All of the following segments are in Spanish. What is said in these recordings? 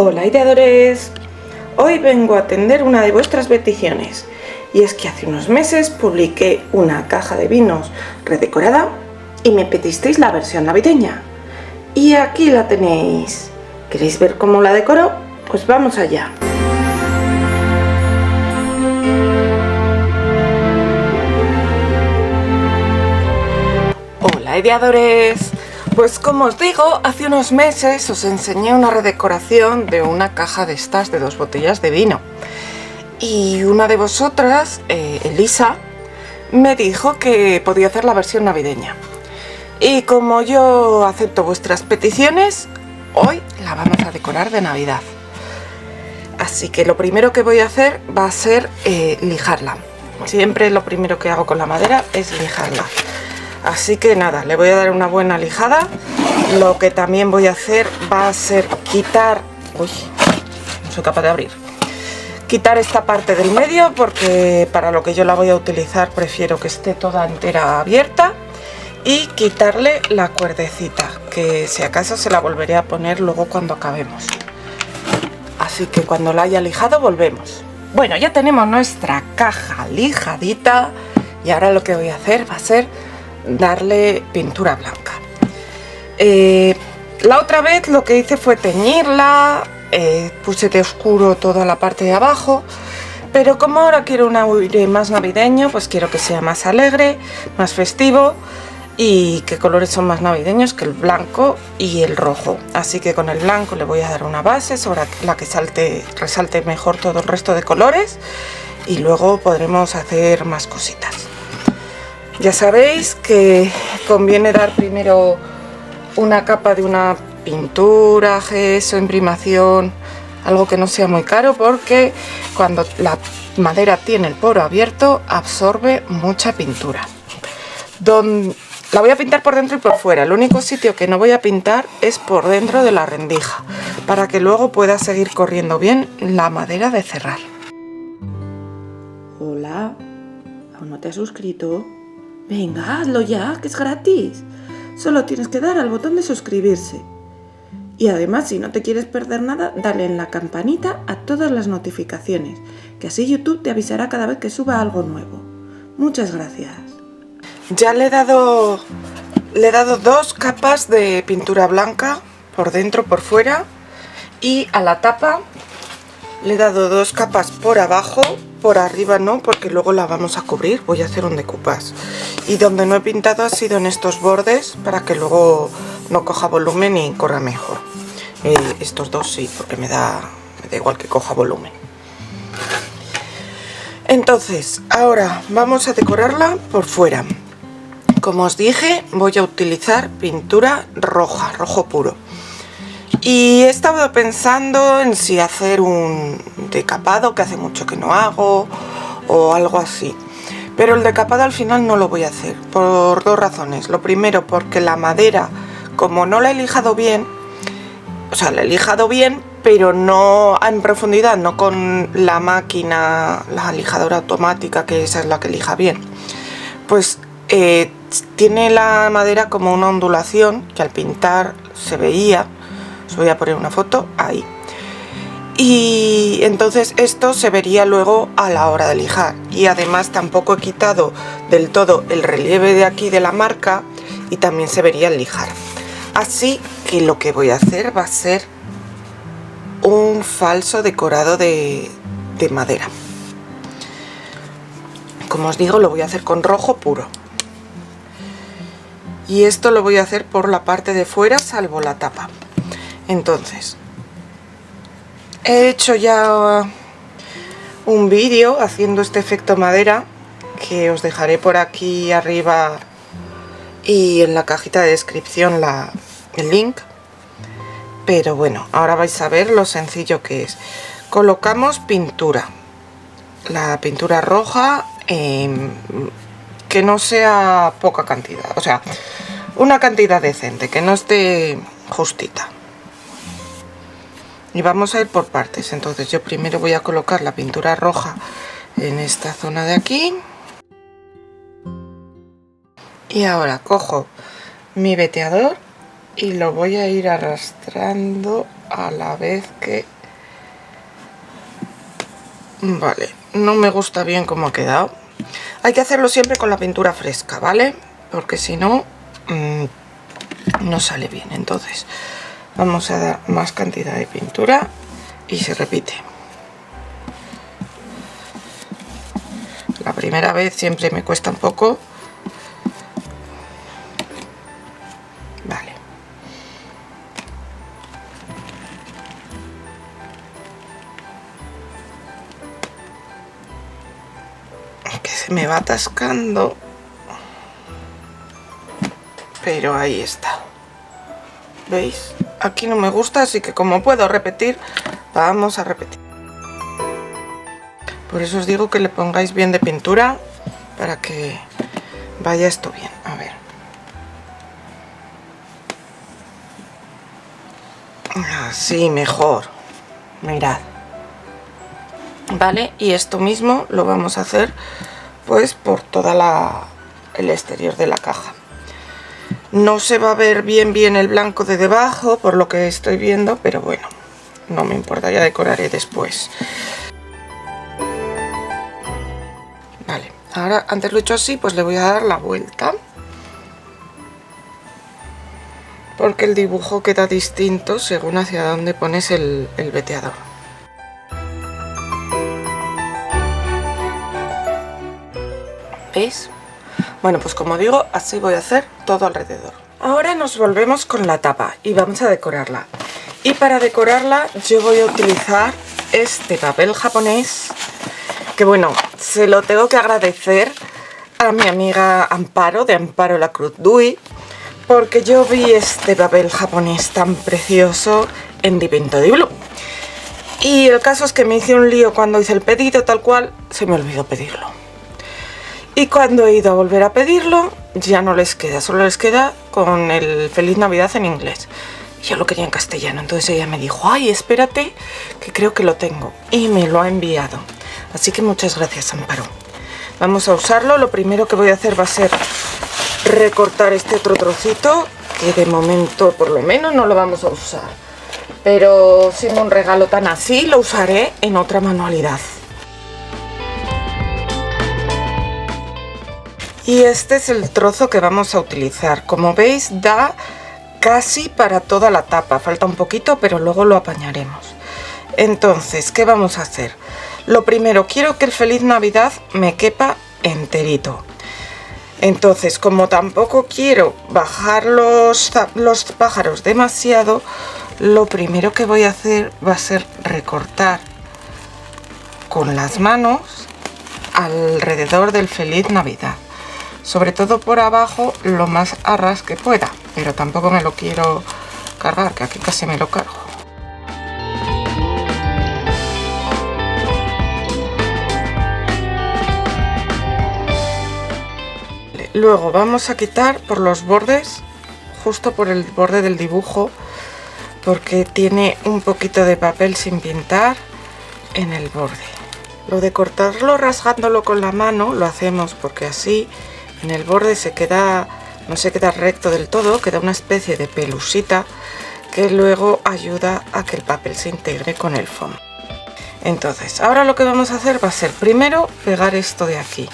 Hola ideadores, hoy vengo a atender una de vuestras peticiones y es que hace unos meses publiqué una caja de vinos redecorada y me pedisteis la versión navideña y aquí la tenéis. ¿Queréis ver cómo la decoro? Pues vamos allá. Hola ideadores, pues como os digo, hace unos meses os enseñé una redecoración de una caja de estas de 2 botellas de vino y una de vosotras, Elisa, me dijo que podía hacer la versión navideña y como yo acepto vuestras peticiones, hoy la vamos a decorar de Navidad. Así que lo primero que voy a hacer va a ser lijarla. Siempre lo primero que hago con la madera es lijarla. Así que nada, le voy a dar una buena lijada. Lo que también voy a hacer va a ser quitar... Uy, no soy capaz de abrir. Quitar esta parte del medio porque para lo que yo la voy a utilizar prefiero que esté toda entera abierta. Y quitarle la cuerdecita, que si acaso se la volveré a poner luego cuando acabemos. Así que cuando la haya lijado volvemos. Bueno, ya tenemos nuestra caja lijadita y ahora lo que voy a hacer va a ser darle pintura blanca. La otra vez lo que hice fue teñirla, puse de oscuro toda la parte de abajo, pero como ahora quiero un aire más navideño, pues quiero que sea más alegre, más festivo. ¿Y qué colores son más navideños que el blanco y el rojo? Así que con el blanco le voy a dar una base sobre la que resalte mejor todo el resto de colores y luego podremos hacer más cositas. Ya sabéis que conviene dar primero una capa de una pintura, gesso, imprimación, algo que no sea muy caro porque cuando la madera tiene el poro abierto absorbe mucha pintura. La voy a pintar por dentro y por fuera. El único sitio que no voy a pintar es por dentro de la rendija, para que luego pueda seguir corriendo bien la madera de cerrar. Hola, ¿aún no te has suscrito? Venga, hazlo ya, que es gratis. Solo tienes que dar al botón de suscribirse. Y además, si no te quieres perder nada, dale en la campanita a todas las notificaciones, que así YouTube te avisará cada vez que suba algo nuevo. Muchas gracias. Ya le he dado 2 capas de pintura blanca por dentro, por fuera, y a la tapa le he dado 2 capas por abajo, por arriba no, porque luego la vamos a cubrir, voy a hacer un decoupage. Y donde no he pintado ha sido en estos bordes para que luego no coja volumen y corra mejor. Estos dos sí, porque me da igual que coja volumen. Entonces, ahora vamos a decorarla por fuera. Como os dije, voy a utilizar pintura roja, rojo puro. Y he estado pensando en si hacer un decapado, que hace mucho que no hago, o algo así. Pero el decapado al final no lo voy a hacer, por 2 razones. Lo primero, porque la madera, como no la he lijado bien, o sea, la he lijado bien, pero no en profundidad, no con la máquina, la lijadora automática, que esa es la que lija bien, pues tiene la madera como una ondulación que al pintar se veía. Os voy a poner una foto ahí. Y entonces esto se vería luego a la hora de lijar. Y además tampoco he quitado del todo el relieve de aquí de la marca y también se vería al lijar. Así que lo que voy a hacer va a ser un falso decorado de madera. Como os digo, lo voy a hacer con rojo puro. Y esto lo voy a hacer por la parte de fuera, salvo la tapa. Entonces, he hecho ya un vídeo haciendo este efecto madera, que os dejaré por aquí arriba y en la cajita de descripción el link. Pero bueno, ahora vais a ver lo sencillo que es. Colocamos pintura. La pintura roja, que no sea poca cantidad, o sea, una cantidad decente, que no esté justita. Y vamos a ir por partes. Entonces yo primero voy a colocar la pintura roja en esta zona de aquí. Y ahora cojo mi veteador y lo voy a ir arrastrando a la vez que... Vale, no me gusta bien cómo ha quedado. Hay que hacerlo siempre con la pintura fresca, ¿vale? Porque si no, no sale bien. Entonces vamos a dar más cantidad de pintura y se repite. La primera vez siempre me cuesta un poco. Vale. Que se me va atascando. Pero ahí está. ¿Veis? Aquí no me gusta, así que como puedo repetir, vamos a repetir. Por eso os digo que le pongáis bien de pintura para que vaya esto bien. A ver. Así mejor. Mirad. Vale, y esto mismo lo vamos a hacer pues por toda el exterior de la caja. No se va a ver bien el blanco de debajo por lo que estoy viendo, pero bueno, no me importa, ya decoraré después. Vale, ahora antes lo he hecho así, pues le voy a dar la vuelta. Porque el dibujo queda distinto según hacia dónde pones el veteador. ¿Veis? Bueno, pues como digo, así voy a hacer todo alrededor. Ahora nos volvemos con la tapa y vamos a decorarla. Y para decorarla yo voy a utilizar este papel japonés, que bueno, se lo tengo que agradecer a mi amiga Amparo, de Amparo la Cruz Dui, porque yo vi este papel japonés tan precioso en Dipinto di Blu. Y el caso es que me hice un lío cuando hice el pedido, tal cual, se me olvidó pedirlo. Y cuando he ido a volver a pedirlo, ya no les queda, solo les queda con el Feliz Navidad en inglés. Yo lo quería en castellano, entonces ella me dijo, ay, espérate, que creo que lo tengo. Y me lo ha enviado. Así que muchas gracias, Amparo. Vamos a usarlo. Lo primero que voy a hacer va a ser recortar este otro trocito, que de momento por lo menos no lo vamos a usar. Pero siendo un regalo tan así, lo usaré en otra manualidad. Y este es el trozo que vamos a utilizar. Como veis, da casi para toda la tapa. Falta un poquito, pero luego lo apañaremos. Entonces, ¿qué vamos a hacer? Lo primero, quiero que el Feliz Navidad me quepa enterito. Entonces, como tampoco quiero bajar los pájaros demasiado, lo primero que voy a hacer va a ser recortar con las manos alrededor del Feliz Navidad. Sobre todo por abajo, lo más a ras que pueda, pero tampoco me lo quiero cargar, que aquí casi me lo cargo. Luego vamos a quitar por los bordes, justo por el borde del dibujo, porque tiene un poquito de papel sin pintar en el borde. Lo de cortarlo rasgándolo con la mano lo hacemos porque así en el borde se queda, no se queda recto del todo, queda una especie de pelusita que luego ayuda a que el papel se integre con el fondo. Entonces, ahora lo que vamos a hacer va a ser primero pegar esto de aquí.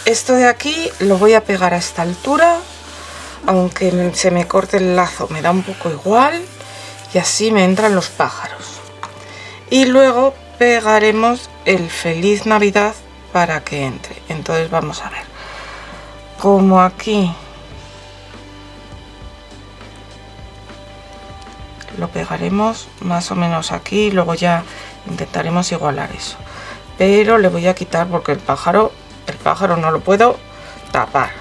Esto de aquí lo voy a pegar a esta altura, aunque se me corte el lazo me da un poco igual, y así me entran los pájaros. Y luego pegaremos el Feliz Navidad para que entre. Entonces vamos a ver, como aquí lo pegaremos más o menos aquí, y luego ya intentaremos igualar eso, pero le voy a quitar porque el pájaro no lo puedo tapar.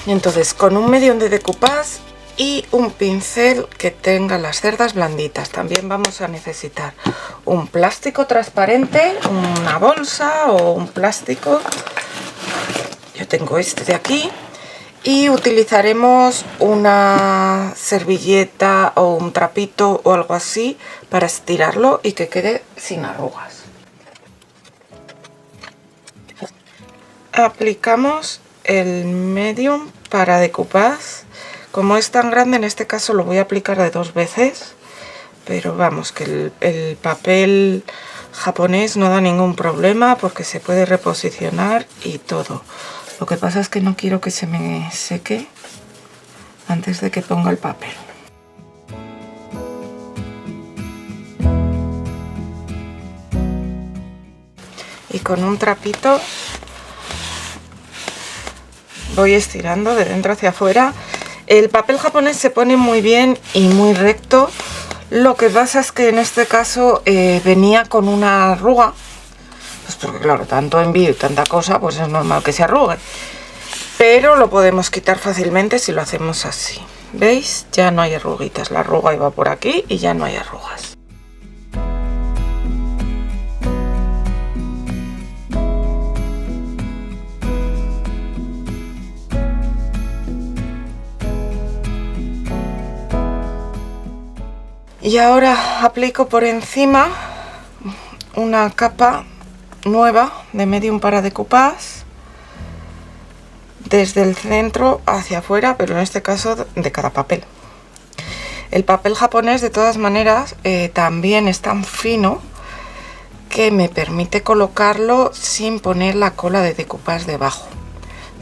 Entonces, con un medión de decoupage y un pincel que tenga las cerdas blanditas, también vamos a necesitar un plástico transparente, una bolsa o un plástico. Yo tengo este de aquí. Y utilizaremos una servilleta o un trapito o algo así para estirarlo y que quede sin arrugas. Aplicamos el medium para decoupage. Como es tan grande, en este caso lo voy a aplicar de 2 veces, pero vamos, que el papel japonés no da ningún problema porque se puede reposicionar y todo. Lo que pasa es que no quiero que se me seque antes de que ponga el papel. Y con un trapito voy estirando de dentro hacia afuera. El papel japonés se pone muy bien y muy recto. Lo que pasa es que en este caso venía con una arruga, pues porque claro, tanto envío y tanta cosa, pues es normal que se arrugue. Pero lo podemos quitar fácilmente si lo hacemos así. ¿Veis? Ya no hay arruguitas. La arruga iba por aquí y ya no hay arrugas. Y ahora aplico por encima una capa nueva de medium para decoupage desde el centro hacia afuera, pero en este caso de cada papel. El papel japonés de todas maneras también es tan fino que me permite colocarlo sin poner la cola de decoupage debajo,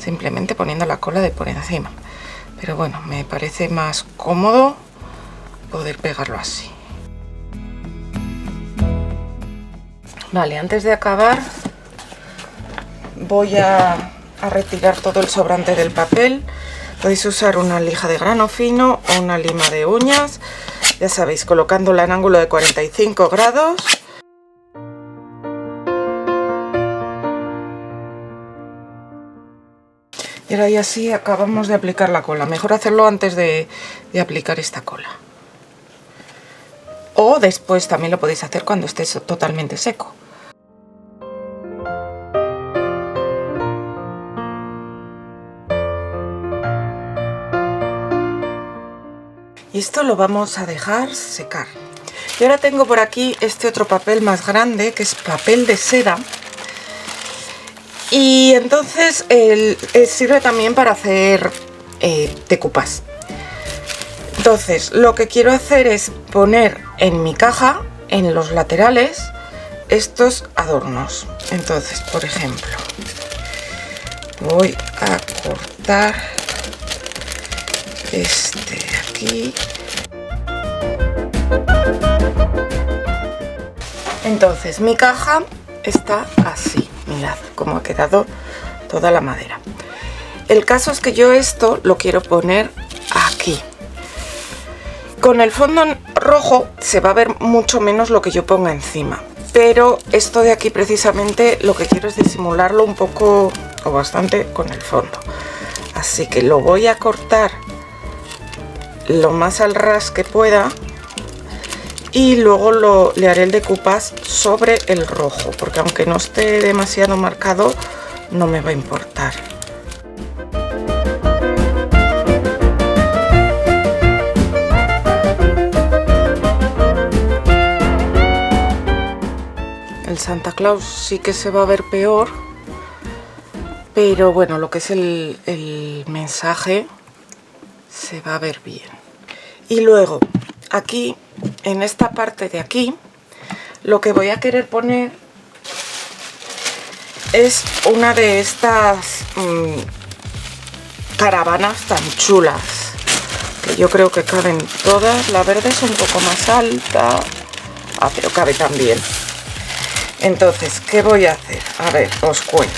simplemente poniendo la cola de por encima. Pero bueno, me parece más cómodo poder pegarlo así. Vale, antes de acabar voy a retirar todo el sobrante del papel. Podéis usar una lija de grano fino o una lima de uñas, ya sabéis, colocándola en ángulo de 45 grados. Y ahora ya sí acabamos de aplicar la cola. Mejor hacerlo antes de aplicar esta cola. O después también lo podéis hacer cuando esté totalmente seco. Y esto lo vamos a dejar secar. Y ahora tengo por aquí este otro papel más grande, que es papel de seda. Y entonces sirve también para hacer decoupage. Entonces lo que quiero hacer es poner en mi caja, en los laterales, estos adornos. Entonces, por ejemplo, voy a cortar este de aquí. Entonces mi caja está así, mirad cómo ha quedado toda la madera. El caso es que yo esto lo quiero poner aquí. Con el fondo rojo se va a ver mucho menos lo que yo ponga encima, pero esto de aquí precisamente lo que quiero es disimularlo un poco o bastante con el fondo. Así que lo voy a cortar lo más al ras que pueda y luego le haré el decoupage sobre el rojo, porque aunque no esté demasiado marcado no me va a importar. El Santa Claus sí que se va a ver peor, pero bueno, lo que es el mensaje se va a ver bien. Y luego aquí, en esta parte de aquí, lo que voy a querer poner es una de estas caravanas tan chulas, que yo creo que caben todas. La verde es un poco más alta, pero cabe también. Entonces, ¿qué voy a hacer? A ver, os cuento.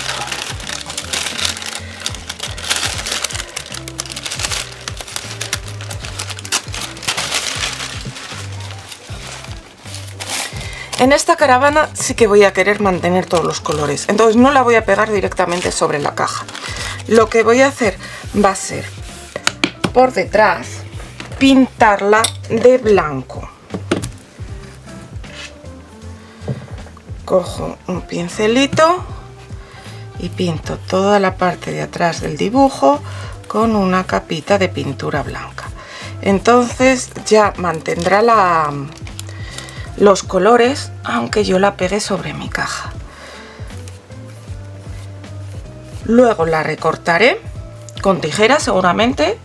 En esta caravana sí que voy a querer mantener todos los colores, entonces no la voy a pegar directamente sobre la caja. Lo que voy a hacer va a ser por detrás pintarla de blanco. Cojo un pincelito y pinto toda la parte de atrás del dibujo con una capita de pintura blanca. Entonces ya mantendrá los colores, aunque yo la pegue sobre mi caja. Luego la recortaré con tijeras seguramente,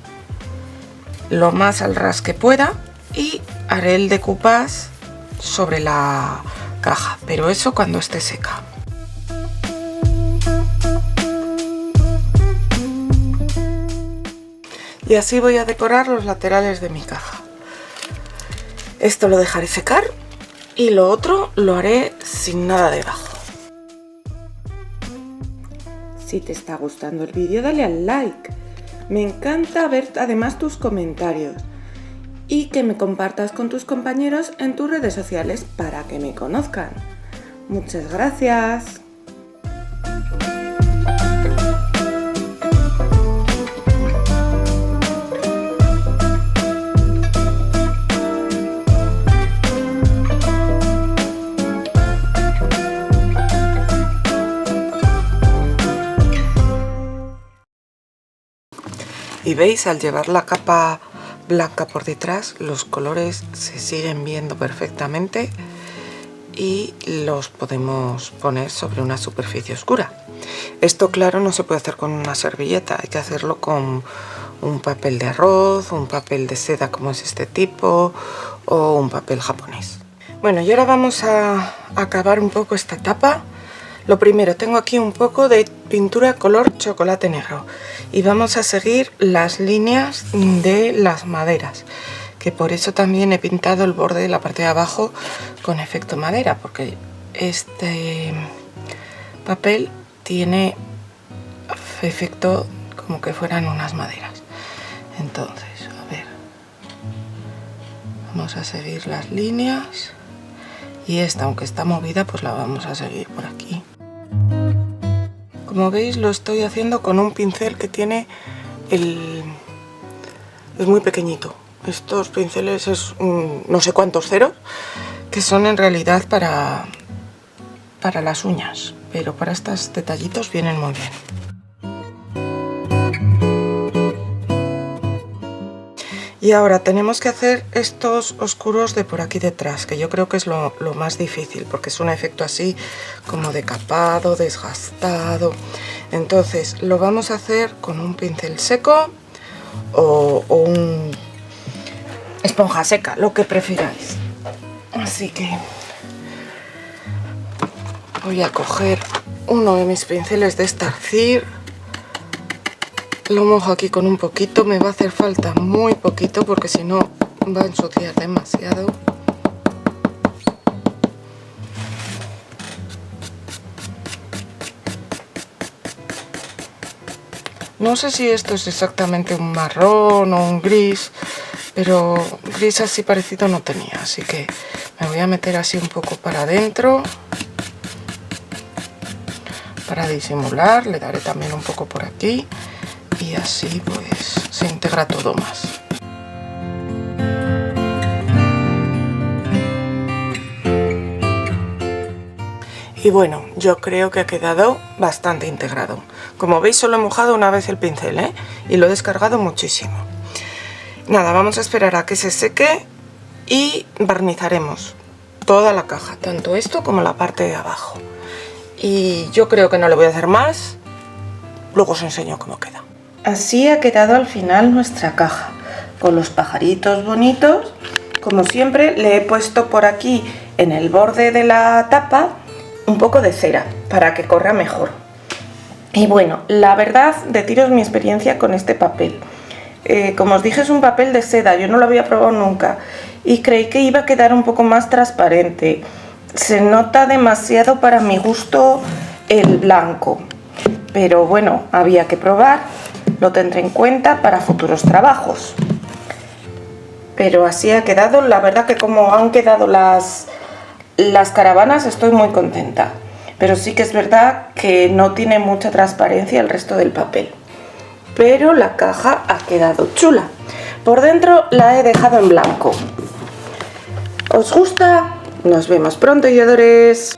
lo más al ras que pueda, y haré el decoupage sobre la caja, pero eso cuando esté seca. Y así voy a decorar los laterales de mi caja. Esto lo dejaré secar y lo otro lo haré sin nada debajo. Si te está gustando el vídeo, dale al like. Me encanta ver además tus comentarios y que me compartas con tus compañeros en tus redes sociales para que me conozcan. Muchas gracias. Y veis, al llevar la capa blanca por detrás, los colores se siguen viendo perfectamente y los podemos poner sobre una superficie oscura. Esto, claro, no se puede hacer con una servilleta, hay que hacerlo con un papel de arroz, un papel de seda como es este tipo, o un papel japonés. Bueno, y ahora vamos a acabar un poco esta tapa. Lo primero, tengo aquí un poco de pintura color chocolate negro y vamos a seguir las líneas de las maderas, que por eso también he pintado el borde de la parte de abajo con efecto madera, porque este papel tiene efecto como que fueran unas maderas. Entonces, a ver, vamos a seguir las líneas y esta, aunque está movida, pues la vamos a seguir por aquí. Como veis, lo estoy haciendo con un pincel que tiene es muy pequeñito. Estos pinceles es no sé cuántos ceros, que son en realidad para las uñas, pero para estos detallitos vienen muy bien. Y ahora tenemos que hacer estos oscuros de por aquí detrás, que yo creo que es lo más difícil, porque es un efecto así como decapado, desgastado. Entonces lo vamos a hacer con un pincel seco o un esponja seca, lo que prefiráis. Así que voy a coger uno de mis pinceles de estarcir. Lo mojo aquí con un poquito, me va a hacer falta muy poquito porque si no va a ensuciar demasiado. No sé si esto es exactamente un marrón o un gris, pero gris así parecido no tenía, así que me voy a meter así un poco para adentro para disimular. Le daré también un poco por aquí. Y así pues se integra todo más. Y bueno, yo creo que ha quedado bastante integrado. Como veis, solo he mojado una vez el pincel, ¿eh? Y lo he descargado muchísimo. Nada, vamos a esperar a que se seque y barnizaremos toda la caja, tanto esto como la parte de abajo. Y yo creo que no le voy a hacer más, luego os enseño cómo queda. Así ha quedado al final nuestra caja, con los pajaritos bonitos. Como siempre, le he puesto por aquí, en el borde de la tapa, un poco de cera, para que corra mejor. Y bueno, la verdad, deciros mi experiencia con este papel. Como os dije, es un papel de seda, yo no lo había probado nunca, y creí que iba a quedar un poco más transparente. Se nota demasiado para mi gusto el blanco, pero bueno, había que probar. Lo tendré en cuenta para futuros trabajos. Pero así ha quedado. La verdad que como han quedado las caravanas estoy muy contenta. Pero sí que es verdad que no tiene mucha transparencia el resto del papel. Pero la caja ha quedado chula. Por dentro la he dejado en blanco. ¿Os gusta? Nos vemos pronto, yoadores.